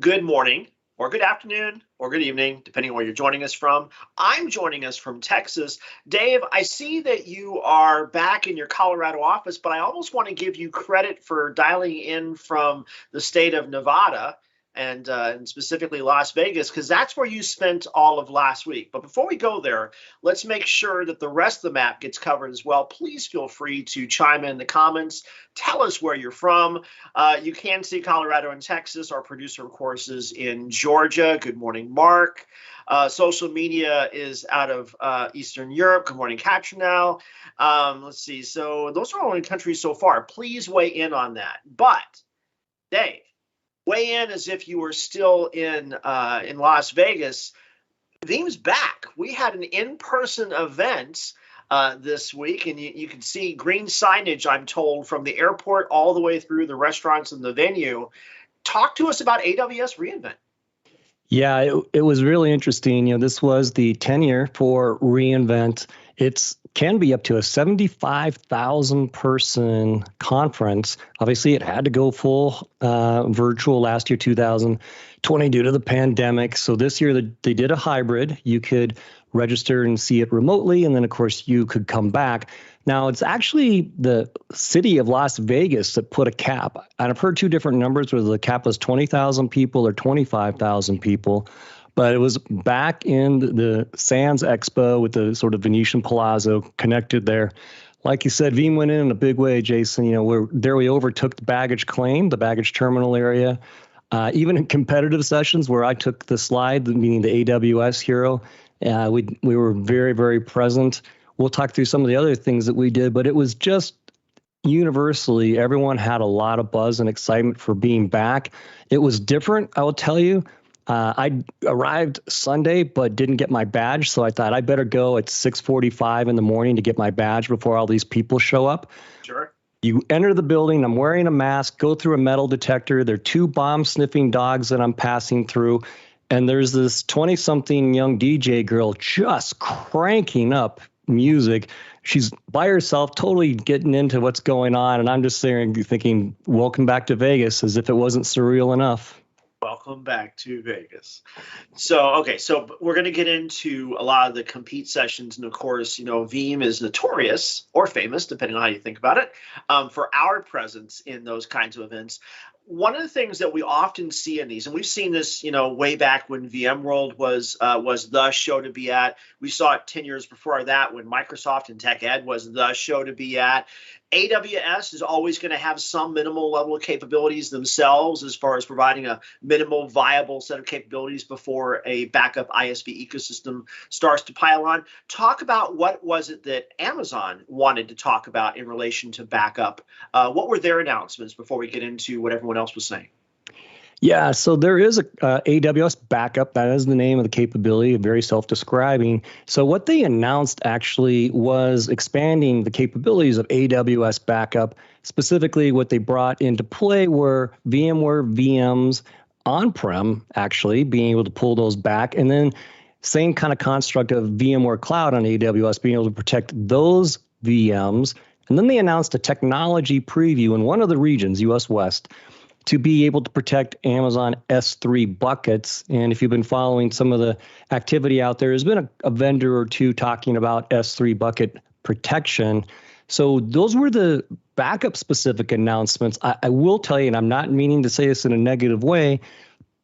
good morning, or good afternoon, or good evening, depending on where you're joining us from. I'm joining us from Texas. Dave, I see that you are back in your Colorado office, but I almost want to give you credit for dialing in from the state of Nevada and specifically Las Vegas, because that's where you spent all of last week. But before we go there, let's make sure that the rest of the map gets covered as well. Please feel free to chime in the comments. Tell us where you're from. You can see Colorado and Texas. Our producer, of course, is in Georgia. Good morning, Mark. Social media is out of Eastern Europe. Good morning, Katrinal. Let's see. So those are all in countries so far. Please weigh in on that. But, Dave, weigh in as if you were still in Las Vegas. Veeam's back. We had an in-person event this week, and you can see green signage, I'm told, from the airport all the way through the restaurants and the venue. Talk to us about AWS reInvent. Yeah, it was really interesting. This was the 10-year for reInvent. It can be up to a 75,000 person conference. Obviously, it had to go full virtual last year, 2020, due to the pandemic. So this year they did a hybrid. You could register and see it remotely, and then of course you could come back. Now, it's actually the city of Las Vegas that put a cap. And I've heard two different numbers, whether the cap was 20,000 people or 25,000 people. But it was back in the Sands Expo with the sort of Venetian Palazzo connected there. Like you said, Veeam went in a big way, Jason. We overtook the baggage claim, the baggage terminal area. Even in competitive sessions where I took the slide, meaning the AWS hero, we were very, very present. We'll talk through some of the other things that we did, but it was just universally, everyone had a lot of buzz and excitement for being back. It was different, I will tell you. I arrived Sunday, but didn't get my badge. So I thought I better go at 6:45 in the morning to get my badge before all these people show up. Sure. You enter the building, I'm wearing a mask, go through a metal detector. There are two bomb sniffing dogs that I'm passing through. And there's this 20-something young DJ girl just cranking up music. She's by herself, totally getting into what's going on. And I'm just there thinking, welcome back to Vegas, as if it wasn't surreal enough. Welcome back to Vegas. So we're going to get into a lot of the compete sessions. And of course, Veeam is notorious or famous, depending on how you think about it, for our presence in those kinds of events. One of the things that we often see in these, and we've seen this, way back when VMworld was the show to be at. We saw it 10 years before that when Microsoft and Tech Ed was the show to be at. AWS is always going to have some minimal level of capabilities themselves as far as providing a minimal viable set of capabilities before a backup ISV ecosystem starts to pile on. Talk about what was it that Amazon wanted to talk about in relation to backup. What were their announcements before we get into what everyone else was saying? Yeah, so there is a AWS Backup. That is the name of the capability, very self-describing. So what they announced actually was expanding the capabilities of AWS Backup. Specifically, what they brought into play were VMware VMs on-prem, actually, being able to pull those back. And then same kind of construct of VMware Cloud on AWS, being able to protect those VMs. And then they announced a technology preview in one of the regions, US West, to be able to protect Amazon S3 buckets. And if you've been following some of the activity out there, there's been a vendor or two talking about S3 bucket protection. So those were the backup specific announcements. I will tell you, and I'm not meaning to say this in a negative way,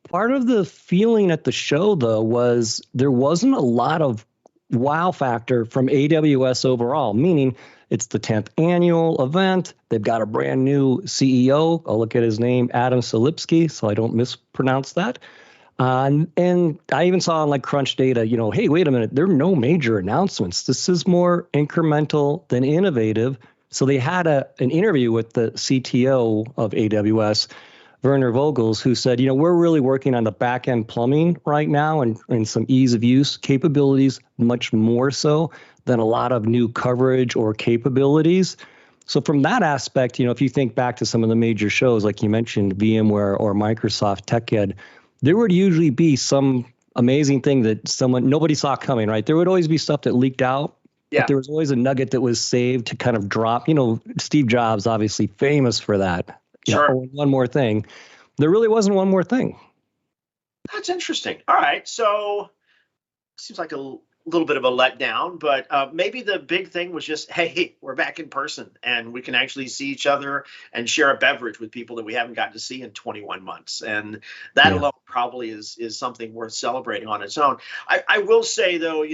part of the feeling at the show, though, was there wasn't a lot of wow factor from AWS overall, meaning it's the 10th annual event. They've got a brand new CEO. I'll look at his name, Adam Silipsky, so I don't mispronounce that. And I even saw on Crunch Data, hey, wait a minute, there are no major announcements. This is more incremental than innovative. So they had an interview with the CTO of AWS, Werner Vogels, who said, we're really working on the back-end plumbing right now and some ease of use capabilities, much more so than a lot of new coverage or capabilities. So from that aspect, if you think back to some of the major shows, like you mentioned, VMware or Microsoft Tech Ed, there would usually be some amazing thing that nobody saw coming, right? There would always be stuff that leaked out. Yeah. But there was always a nugget that was saved to kind of drop. Steve Jobs, obviously famous for that. Sure. One more thing. There really wasn't one more thing. That's interesting. All right. So seems like a little bit of a letdown, but maybe the big thing was just, hey, we're back in person and we can actually see each other and share a beverage with people that we haven't gotten to see in 21 months. And that alone probably is something worth celebrating on its own. I will say, though,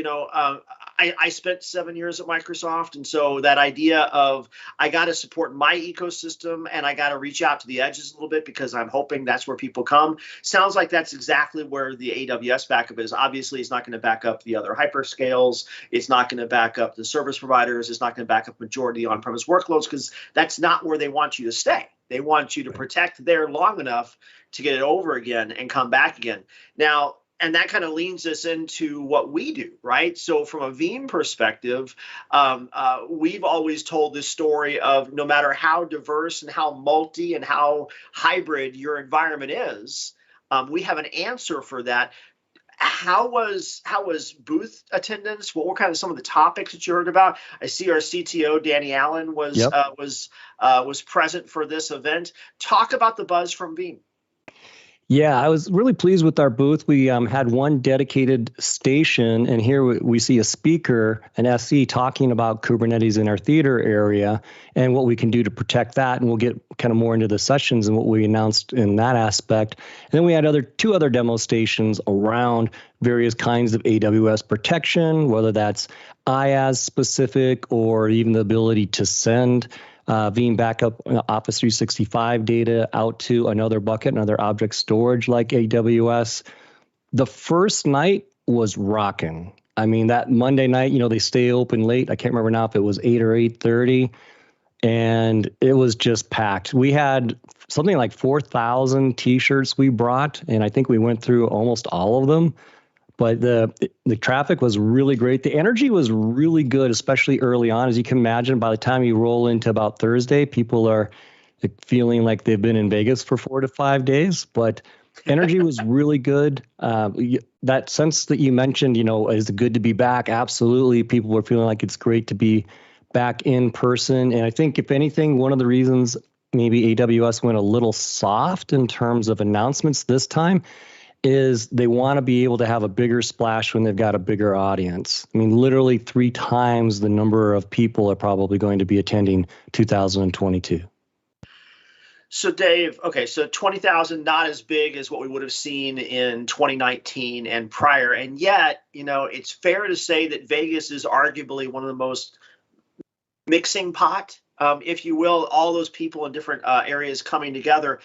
I spent 7 years at Microsoft. And so that idea of I got to support my ecosystem and I got to reach out to the edges a little bit because I'm hoping that's where people come. Sounds like that's exactly where the AWS backup is. Obviously, it's not going to back up the other hyperscales. It's not going to back up the service providers. It's not going to back up majority of on-premise workloads because that's not where they want you to stay. They want you to protect there long enough to get it over again and come back again. Now, and that kind of leads us into what we do, right? So from a Veeam perspective, we've always told this story of no matter how diverse and how multi and how hybrid your environment is, we have an answer for that. How was booth attendance? What were kind of some of the topics that you heard about? I see our CTO Danny Allen was present for this event. Talk about the buzz from Veeam. Yeah, I was really pleased with our booth. We had one dedicated station, and here we see a speaker, an SE, talking about Kubernetes in our theater area and what we can do to protect that. And we'll get kind of more into the sessions and what we announced in that aspect. And then we had two other demo stations around various kinds of AWS protection, whether that's IaaS specific or even the ability to send Veeam Backup Office 365 data out to another bucket, another object storage like AWS. The first night was rocking. I mean, that Monday night, they stay open late. I can't remember now if it was 8 or 8:30, and it was just packed. We had something like 4,000 T-shirts we brought, and I think we went through almost all of them. But the traffic was really great. The energy was really good, especially early on. As you can imagine, by the time you roll into about Thursday, people are feeling like they've been in Vegas for 4 to 5 days. But energy was really good. That sense that you mentioned, is it good to be back? Absolutely. People were feeling like it's great to be back in person. And I think, if anything, one of the reasons maybe AWS went a little soft in terms of announcements this time is they want to be able to have a bigger splash when they've got a bigger audience. I mean, literally 3 times the number of people are probably going to be attending 2022. So Dave, okay, so 20,000, not as big as what we would have seen in 2019 and prior. And yet, it's fair to say that Vegas is arguably one of the most mixing pot, if you will, all those people in different areas coming together.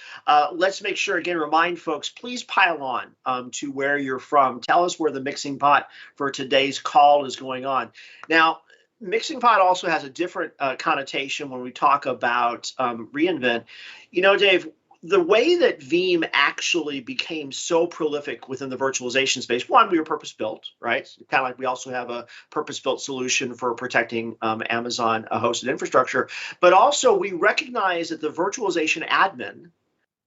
Let's make sure, again, remind folks, please pile on to where you're from. Tell us where the mixing pot for today's call is going on. Now, mixing pot also has a different connotation when we talk about reInvent. Dave, the way that Veeam actually became so prolific within the virtualization space, one, we were purpose-built, right? Kind of like we also have a purpose-built solution for protecting Amazon hosted infrastructure. But also we recognize that the virtualization admin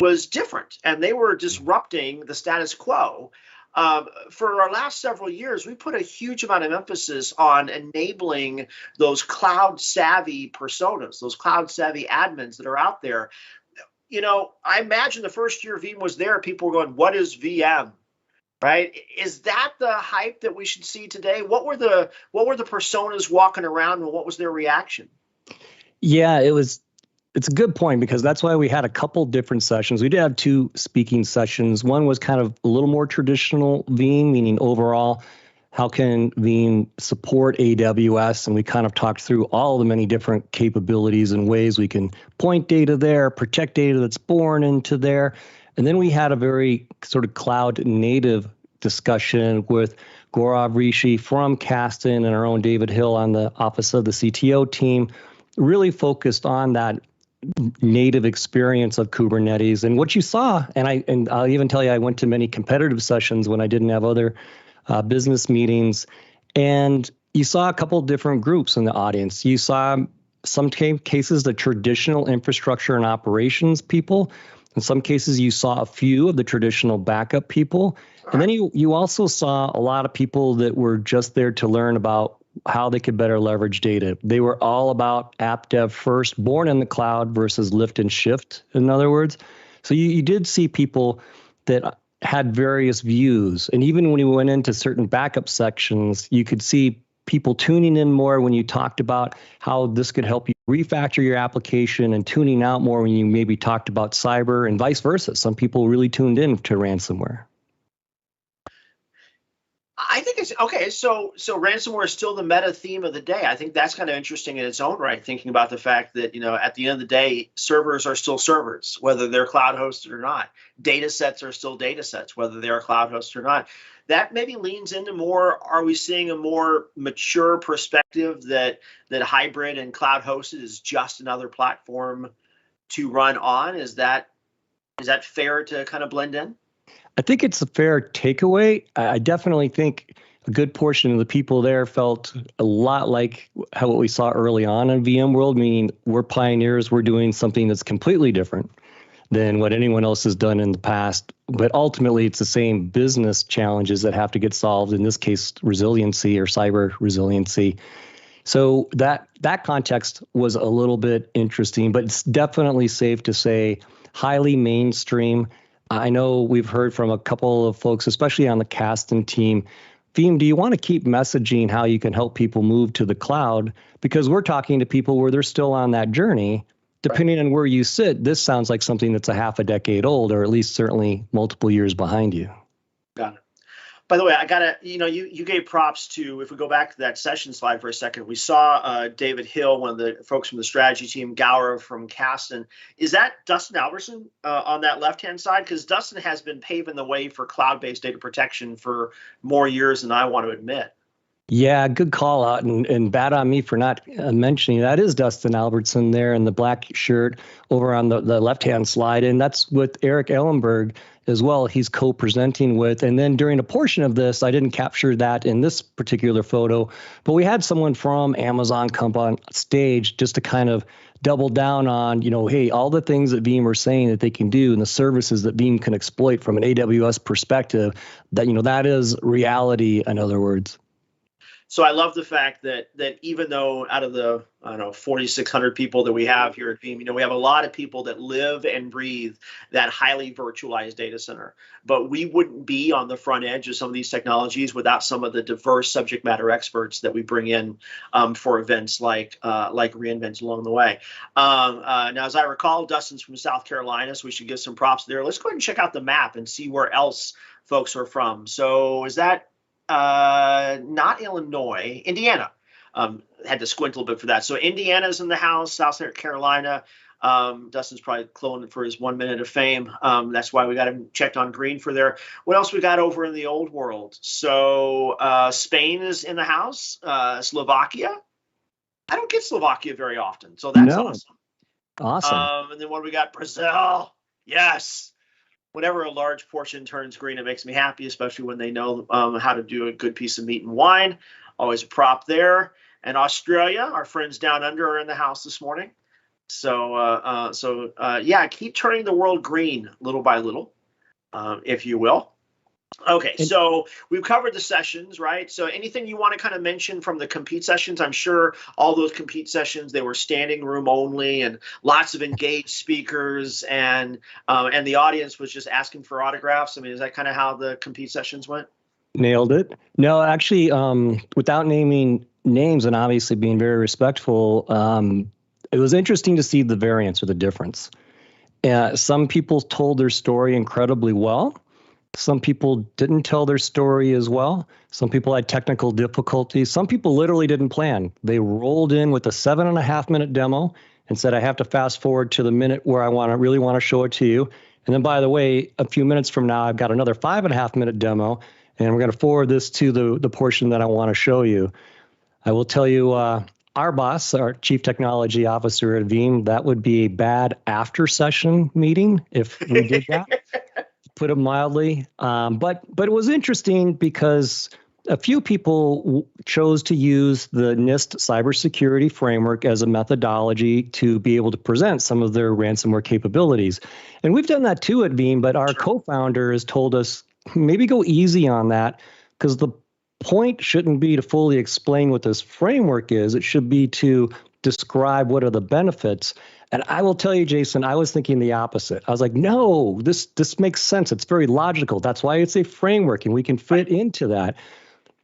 was different and they were disrupting the status quo. For our last several years, we put a huge amount of emphasis on enabling those cloud-savvy personas, those cloud-savvy admins that are out there. I imagine the first year Veeam was there, people were going, what is VM? Right? Is that the hype that we should see today? What were the personas walking around and what was their reaction? Yeah, it's a good point because that's why we had a couple different sessions. We did have 2 speaking sessions. One was kind of a little more traditional Veeam, meaning overall, how can Veeam support AWS? And we kind of talked through all the many different capabilities and ways we can point data there, protect data that's born into there. And then we had a very sort of cloud native discussion with Gaurav Rishi from Kasten and our own David Hill on the Office of the CTO team, really focused on that native experience of Kubernetes. And what you saw, and I'll even tell you, I went to many competitive sessions when I didn't have other business meetings, and you saw a couple of different groups in the audience. You saw some cases the traditional infrastructure and operations people. In some cases, you saw a few of the traditional backup people. And then you also saw a lot of people that were just there to learn about how they could better leverage data. They were all about app dev first, born in the cloud versus lift and shift, in other words. So you did see people that had various views. And even when you went into certain backup sections, you could see people tuning in more when you talked about how this could help you refactor your application, and tuning out more when you maybe talked about cyber, and vice versa. Some people really tuned in to ransomware. I think it's okay. So ransomware is still the meta theme of the day. I think that's kind of interesting in its own right, thinking about the fact that, at the end of the day, servers are still servers, whether they're cloud hosted or not. Data sets are still data sets, whether they're cloud hosted or not. That maybe leans into more, are we seeing a more mature perspective that hybrid and cloud hosted is just another platform to run on? Is that fair to kind of blend in? I think it's a fair takeaway. I definitely think a good portion of the people there felt a lot like what we saw early on in VMworld, meaning we're pioneers, we're doing something that's completely different than what anyone else has done in the past. But ultimately, it's the same business challenges that have to get solved, in this case, resiliency or cyber resiliency. So that context was a little bit interesting, but it's definitely safe to say highly mainstream. I know we've heard from a couple of folks, especially on the Kasten team. Veeam, do you want to keep messaging how you can help people move to the cloud? Because we're talking to people where they're still on that journey. Depending on where you sit, this sounds like something that's a half a decade old, or at least certainly multiple years behind you. Got it. By the way, I gotta, you gave props to, if we go back to that session slide for a second, we saw David Hill, one of the folks from the strategy team, Gower from Kasten. Is that Dustin Albertson on that left-hand side? Because Dustin has been paving the way for cloud-based data protection for more years than I want to admit. Yeah, good call out, and bad on me for not mentioning that is Dustin Albertson there in the black shirt over on the left-hand slide, and that's with Eric Ellenberg as well. He's co-presenting with, and then during a portion of this, I didn't capture that in this particular photo, but we had someone from Amazon come on stage just to kind of double down on, hey, all the things that Veeam are saying that they can do and the services that Veeam can exploit from an AWS perspective, that, that is reality, in other words. So I love the fact that even though out of the 4,600 people that we have here at Veeam, we have a lot of people that live and breathe that highly virtualized data center. But we wouldn't be on the front edge of some of these technologies without some of the diverse subject matter experts that we bring in for events like reInvent along the way. Now, as I recall, Dustin's from South Carolina, so we should give some props there. Let's go ahead and check out the map and see where else folks are from. So is that not Illinois, Indiana? Had to squint a little bit for that. So Indiana's in the house, South Carolina. Dustin's probably cloning for his 1 minute of fame. That's why we got him checked on green for there. What else we got over in the old world? So Spain is in the house. Slovakia. I don't get Slovakia very often, so that's awesome. Awesome. And then what do we got? Brazil. Yes. Whenever a large portion turns green, it makes me happy, especially when they know how to do a good piece of meat and wine. Always a prop there. And Australia, our friends down under, are in the house this morning. So yeah, keep turning the world green little by little, if you will. Okay, so we've covered the sessions, right? So anything you want to kind of mention from the compete sessions? I'm sure all those compete sessions, they were standing room only and lots of engaged speakers, and the audience was just asking for autographs. I mean, is that kind of how the compete sessions went? Nailed it. No, actually, without naming names and obviously being very respectful, it was interesting to see the variance or the difference. Some people told their story incredibly well. Some people didn't tell their story as well. Some people had technical difficulties. Some people literally didn't plan. They rolled in with a 7.5 minute demo and said, I have to fast forward to the minute where I really want to show it to you. And then, by the way, a few minutes from now, I've got another 5.5 minute demo, and we're going to forward this to the portion that I want to show you. I will tell you, our boss, our chief technology officer at Veeam, that would be a bad after session meeting if we did that. Put it mildly. But it was interesting because a few people chose to use the NIST cybersecurity framework as a methodology to be able to present some of their ransomware capabilities. And we've done that too at Veeam, but our co-founder has told us maybe go easy on that, because the point shouldn't be to fully explain what this framework is. It should be to describe what are the benefits. And I will tell you, Jason, I was thinking the opposite. I was like, no, this makes sense. It's very logical. That's why it's a framework, and we can fit into that.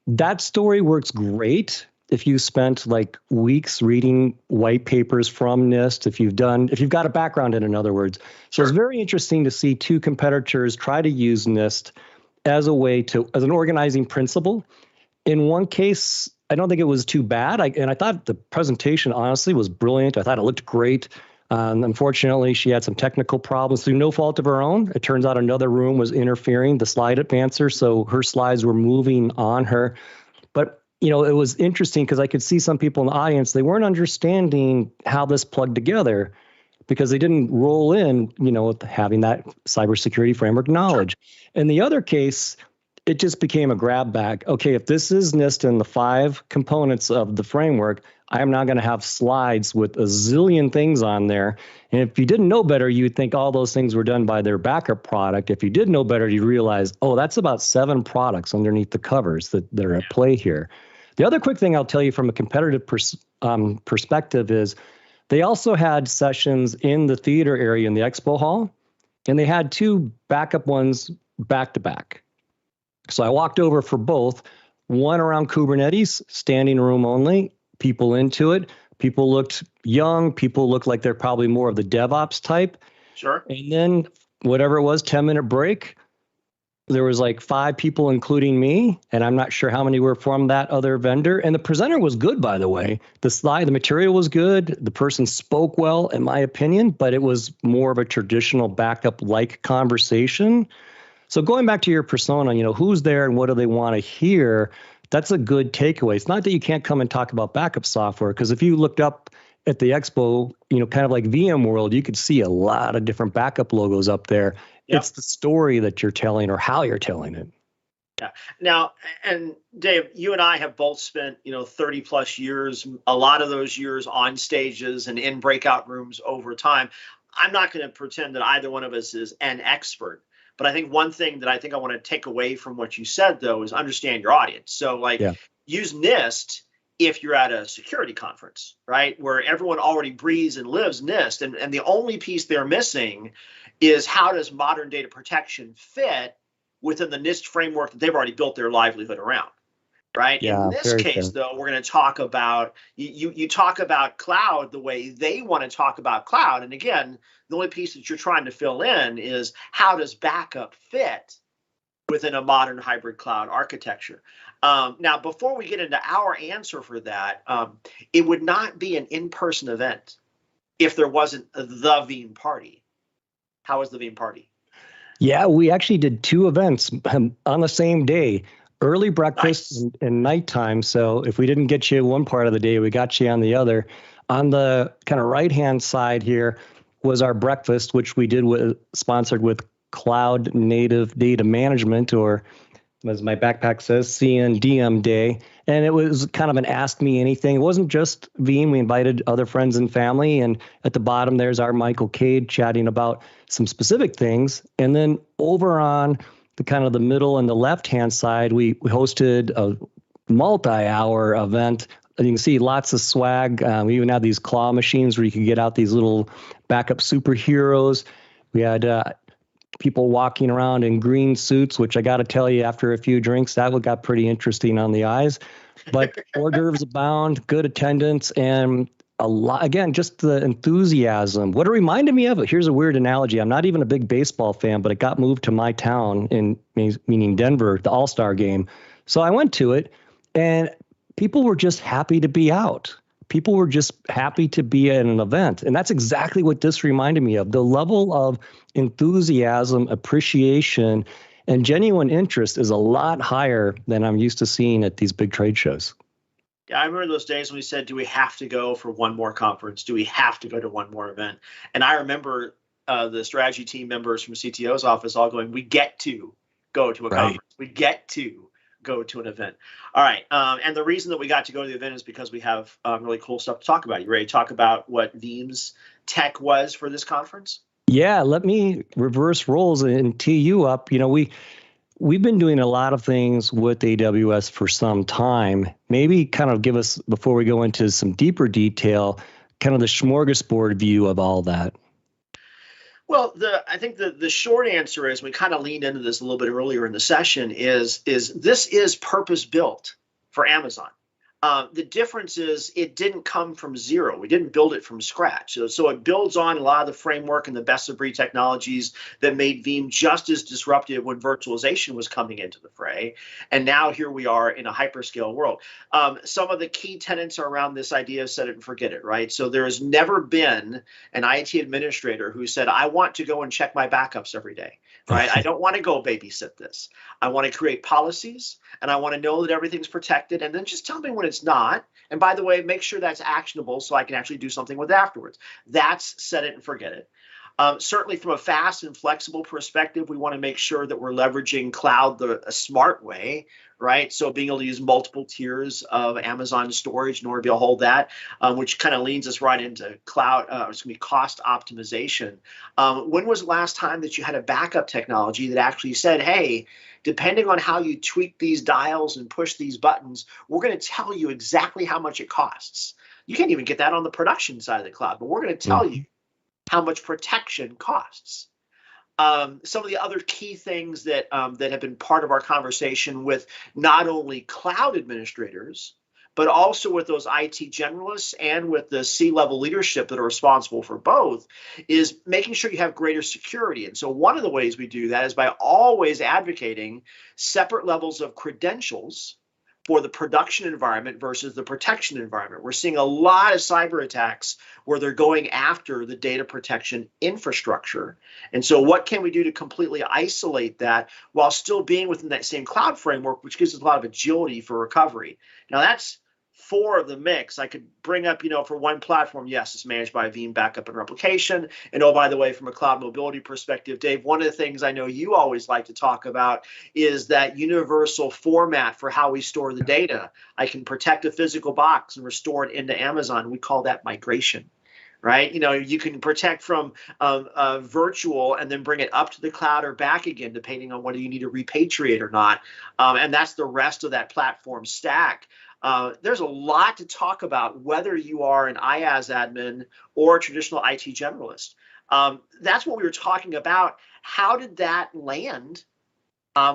That story works great if you spent like weeks reading white papers from NIST, if you've got a background in other words. So It's very interesting to see two competitors try to use NIST as an organizing principle. In one case, I don't think it was too bad. I thought the presentation honestly was brilliant. I thought it looked great. Unfortunately, she had some technical problems through no fault of her own. It turns out another room was interfering, the slide advancer, so her slides were moving on her. But it was interesting because I could see some people in the audience, they weren't understanding how this plugged together because they didn't roll in, with having that cybersecurity framework knowledge. In the other case, it just became a grab bag. Okay, if this is NIST and the 5 components of the framework, I am now going to have slides with a zillion things on there. And if you didn't know better, you'd think all those things were done by their backup product. If you did know better, you realize, that's about 7 products underneath the covers that are at play here. The other quick thing I'll tell you from a competitive perspective is they also had sessions in the theater area in the expo hall, and they had 2 backup ones back to back. So I walked over for both, one around Kubernetes, standing room only, people into it. People looked young. People looked like they're probably more of the DevOps type. Sure. And then whatever it was, 10-minute break, there was like 5 people, including me. And I'm not sure how many were from that other vendor. And the presenter was good, by the way. The material was good. The person spoke well, in my opinion, but it was more of a traditional backup-like conversation. So going back to your persona, who's there and what do they want to hear? That's a good takeaway. It's not that you can't come and talk about backup software, because if you looked up at the expo, kind of like Veeam World, you could see a lot of different backup logos up there. Yep. It's the story that you're telling or how you're telling it. Yeah. Now, and Dave, you and I have both spent, 30 plus years, a lot of those years on stages and in breakout rooms over time. I'm not going to pretend that either one of us is an expert. But I think one thing that I want to take away from what you said, though, is understand your audience. So use NIST if you're at a security conference, right, where everyone already breathes and lives NIST. And the only piece they're missing is how does modern data protection fit within the NIST framework that they've already built their livelihood around. Right. Yeah, in this case, though, we're going to talk about you talk about cloud the way they want to talk about cloud. And again, the only piece that you're trying to fill in is how does backup fit within a modern hybrid cloud architecture. Now, before we get into our answer for that, it would not be an in-person event if there wasn't the Veeam party. How was the Veeam party? Yeah, we actually did 2 events on the same day. Early breakfast and nighttime. So if we didn't get you one part of the day, we got you on the other. On the kind of right-hand side here was our breakfast, which we did sponsored with Cloud Native Data Management, or as my backpack says, CNDM Day. And it was kind of an Ask Me Anything. It wasn't just Veeam. We invited other friends and family. And at the bottom, there's our Michael Cade chatting about some specific things. And then over on the kind of the middle and the left-hand side, we hosted a multi-hour event. You can see lots of swag. We even had these claw machines where you could get out these little backup superheroes. We had people walking around in green suits, which I got to tell you, after a few drinks, that got pretty interesting on the eyes. But hors d'oeuvres abound, good attendance, and a lot, again, just the enthusiasm. What it reminded me of, here's a weird analogy. I'm not even a big baseball fan, but it got moved to my town, meaning Denver, the All-Star game. So I went to it, and people were just happy to be out. People were just happy to be at an event. And that's exactly what this reminded me of. The level of enthusiasm, appreciation, and genuine interest is a lot higher than I'm used to seeing at these big trade shows. Yeah, I remember those days when we said, do we have to go for one more conference? Do we have to go to one more event? And I remember the strategy team members from CTO's office all going, we get to go to a conference. We get to go to an event. All right. And the reason that we got to go to the event is because we have really cool stuff to talk about. You ready to talk about what Veeam's tech was for this conference? Yeah, let me reverse roles and tee you up. we've been doing a lot of things with AWS for some time. Maybe kind of give us, before we go into some deeper detail, kind of the smorgasbord view of all that. Well, I think the short answer is, we kind of leaned into this a little bit earlier in the session, is this is purpose built for Amazon. The difference is it didn't come from zero. We didn't build it from scratch. So it builds on a lot of the framework and the best of breed technologies that made Veeam just as disruptive when virtualization was coming into the fray. And now here we are in a hyperscale world. Some of the key tenets are around this idea of set it and forget it, right? So there has never been an IT administrator who said, I want to go and check my backups every day, right? I don't want to go babysit this. I want to create policies, and I want to know that everything's protected, and then just tell me when it's not. And by the way, make sure that's actionable so I can actually do something with it afterwards. That's set it and forget it. Certainly from a fast and flexible perspective, we want to make sure that we're leveraging cloud a smart way, right? So being able to use multiple tiers of Amazon storage in order to be able to hold that, which kind of leads us right into cloud, it's going to be cost optimization. When was the last time that you had a backup technology that actually said, hey, depending on how you tweak these dials and push these buttons, we're going to tell you exactly how much it costs. You can't even get that on the production side of the cloud, but we're going to tell you how much protection costs. Some of the other key things that have been part of our conversation with not only cloud administrators, but also with those IT generalists and with the C-level leadership that are responsible for both, is making sure you have greater security. And so one of the ways we do that is by always advocating separate levels of credentials for the production environment versus the protection environment. We're seeing a lot of cyber attacks where they're going after the data protection infrastructure. And so what can we do to completely isolate that while still being within that same cloud framework, which gives us a lot of agility for recovery? Now that's four of the mix. I could bring up, for one platform, yes, it's managed by Veeam Backup and Replication. And oh, by the way, from a cloud mobility perspective, Dave, one of the things I know you always like to talk about is that universal format for how we store the data. I can protect a physical box and restore it into Amazon. We call that migration. Right? You can protect from virtual and then bring it up to the cloud or back again, depending on whether you need to repatriate or not. And that's the rest of that platform stack. There's a lot to talk about, whether you are an IaaS admin or a traditional IT generalist. That's what we were talking about. How did that land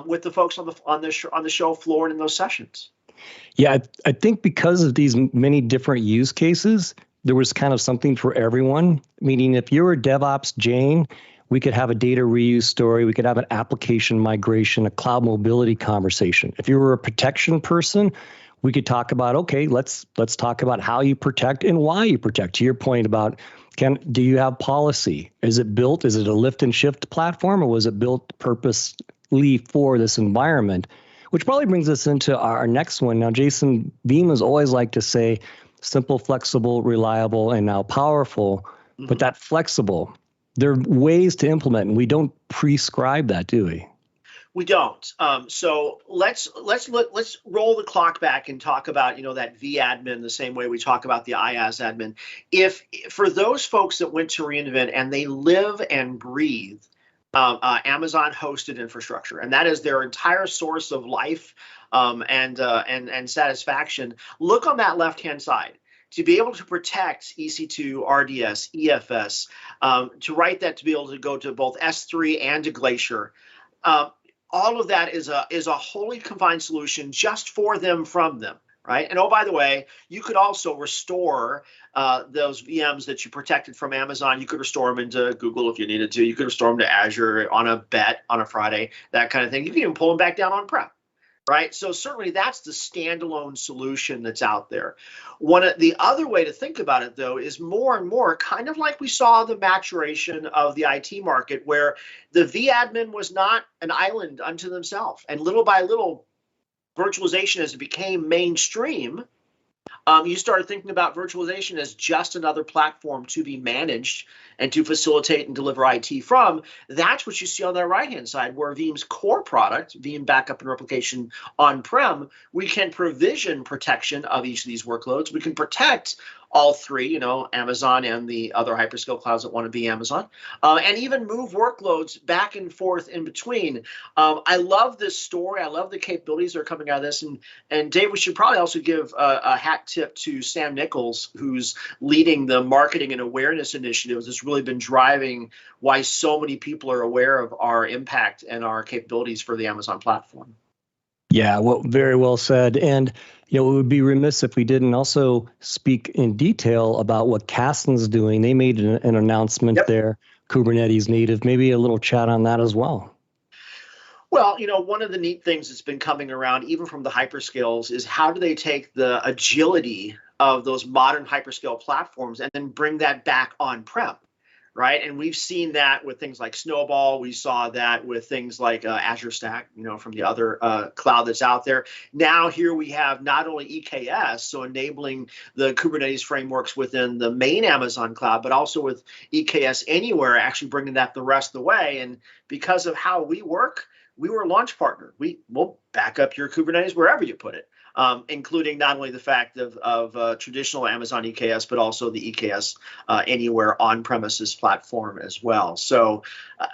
with the folks on the show floor and in those sessions? Yeah, I think because of these many different use cases, there was kind of something for everyone. Meaning, if you're a DevOps Jane, we could have a data reuse story. We could have an application migration, a cloud mobility conversation. If you were a protection person, we could talk about, okay, let's talk about how you protect and why you protect. To your point about, do you have policy? Is it built? Is it a lift and shift platform, or was it built purposely for this environment? Which probably brings us into our next one. Now, Jason, Veeam has always liked to say simple, flexible, reliable, and now powerful. Mm-hmm. But that flexible, there are ways to implement, and we don't prescribe that, do we? We don't. So let's roll the clock back and talk about that vAdmin the same way we talk about the IaaS admin. If for those folks that went to reInvent and they live and breathe Amazon hosted infrastructure, and that is their entire source of life and satisfaction, look on that left hand side. To be able to protect EC2, RDS, EFS, to write that to be able to go to both S3 and to Glacier. All of that is a wholly confined solution just for them, from them, right? And oh, by the way, you could also restore those VMs that you protected from Amazon. You could restore them into Google if you needed to. You could restore them to Azure on a bet on a Friday, that kind of thing. You can even pull them back down on-prem. Right. So certainly that's the standalone solution that's out there. The other way to think about it, though, is more and more kind of like we saw the maturation of the IT market, where the vAdmin was not an island unto themselves. And little by little, virtualization as it became mainstream, You started thinking about virtualization as just another platform to be managed and to facilitate and deliver IT from. That's what you see on the right-hand side, where Veeam's core product, Veeam Backup and Replication on-prem, we can provision protection of each of these workloads. We can protect all three, Amazon and the other hyperscale clouds that want to be Amazon, and even move workloads back and forth in between. I love this story. I love the capabilities that are coming out of this. And Dave, we should probably also give a hat tip to Sam Nichols, who's leading the marketing and awareness initiatives that's really been driving why so many people are aware of our impact and our capabilities for the Amazon platform. Yeah, well, very well said. And it would be remiss if we didn't also speak in detail about what Kasten's doing. They made an announcement there, Kubernetes native. Maybe a little chat on that as well. Well, one of the neat things that's been coming around, even from the hyperscales, is how do they take the agility of those modern hyperscale platforms and then bring that back on-prem, right? And we've seen that with things like Snowball. We saw that with things like Azure Stack, from the other cloud that's out there. Now here we have not only EKS, so enabling the Kubernetes frameworks within the main Amazon cloud, but also with EKS Anywhere, actually bringing that the rest of the way. And because of how we work, we were a launch partner. We'll back up your Kubernetes wherever you put it, including not only the fact of traditional Amazon EKS, but also the EKS Anywhere on-premises platform as well. So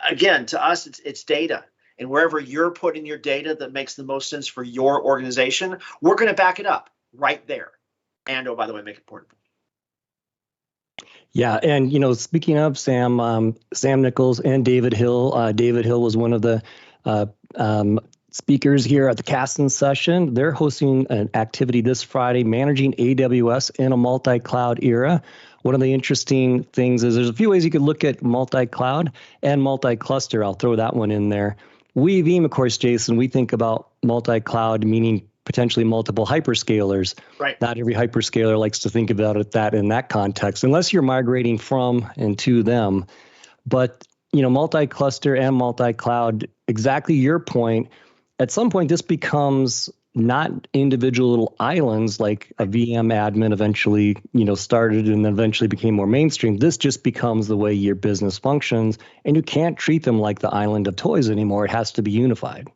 again, to us, it's data. And wherever you're putting your data that makes the most sense for your organization, we're going to back it up right there. And, oh, by the way, make it portable. Yeah, and speaking of Sam Nichols and David Hill, David Hill was one of the speakers here at the Kasten session. They're hosting an activity this Friday, managing AWS in a multi-cloud era. One of the interesting things is there's a few ways you could look at multi-cloud and multi-cluster. I'll throw that one in there. We, Veeam, of course, Jason, we think about multi-cloud meaning potentially multiple hyperscalers. Right. Not every hyperscaler likes to think about it in that context, unless you're migrating from and to them. But multi-cluster and multi-cloud, exactly your point. At some point, this becomes not individual little islands like a VM admin eventually, started and then eventually became more mainstream. This just becomes the way your business functions, and you can't treat them like the island of toys anymore. It has to be unified.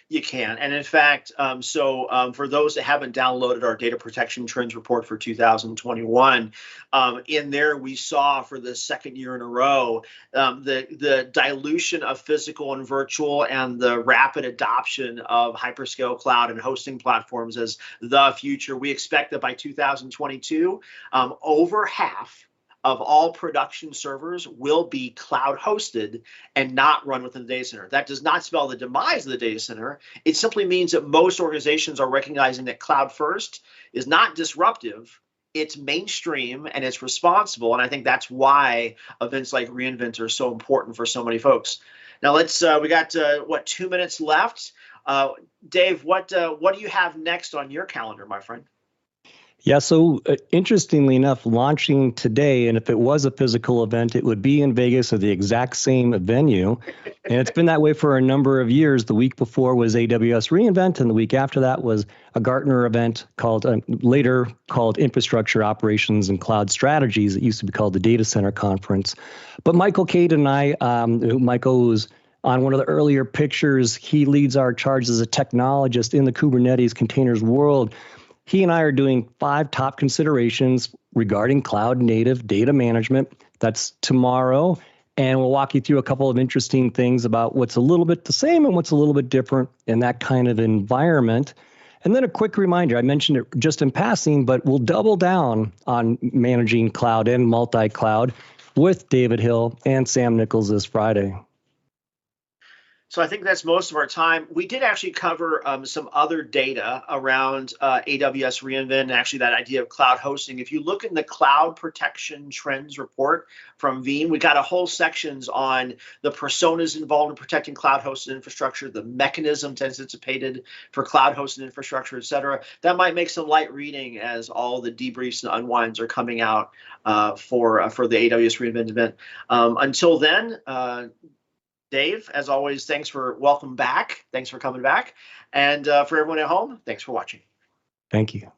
You can. And in fact, for those that haven't downloaded our data protection trends report for 2021, in there we saw for the second year in a row the dilution of physical and virtual and the rapid adoption of hyperscale cloud and hosting platforms as the future. We expect that by 2022, over half of all production servers will be cloud hosted and not run within the data center. That does not spell the demise of the data center. It simply means that most organizations are recognizing that cloud first is not disruptive. It's mainstream and it's responsible. And I think that's why events like reInvent are so important for so many folks. Now we got 2 minutes left. Dave, what do you have next on your calendar, my friend? Yeah, so interestingly enough, launching today, and if it was a physical event, it would be in Vegas at the exact same venue. And it's been that way for a number of years. The week before was AWS reInvent, and the week after that was a Gartner event later called Infrastructure Operations and Cloud Strategies. It used to be called the Data Center Conference. But Michael Cade and I, Michael was on one of the earlier pictures. He leads our charge as a technologist in the Kubernetes containers world. He and I are doing 5 top considerations regarding cloud native data management. That's tomorrow. And we'll walk you through a couple of interesting things about what's a little bit the same and what's a little bit different in that kind of environment. And then a quick reminder, I mentioned it just in passing, but we'll double down on managing cloud and multi-cloud with David Hill and Sam Nichols this Friday. So I think that's most of our time. We did actually cover some other data around AWS reInvent and actually that idea of cloud hosting. If you look in the cloud protection trends report from Veeam, we got a whole sections on the personas involved in protecting cloud hosted infrastructure, the mechanisms anticipated for cloud hosted infrastructure, et cetera. That might make some light reading as all the debriefs and unwinds are coming out for the AWS reInvent event. Until then, Dave, as always, welcome back. Thanks for coming back. And for everyone at home, thanks for watching. Thank you.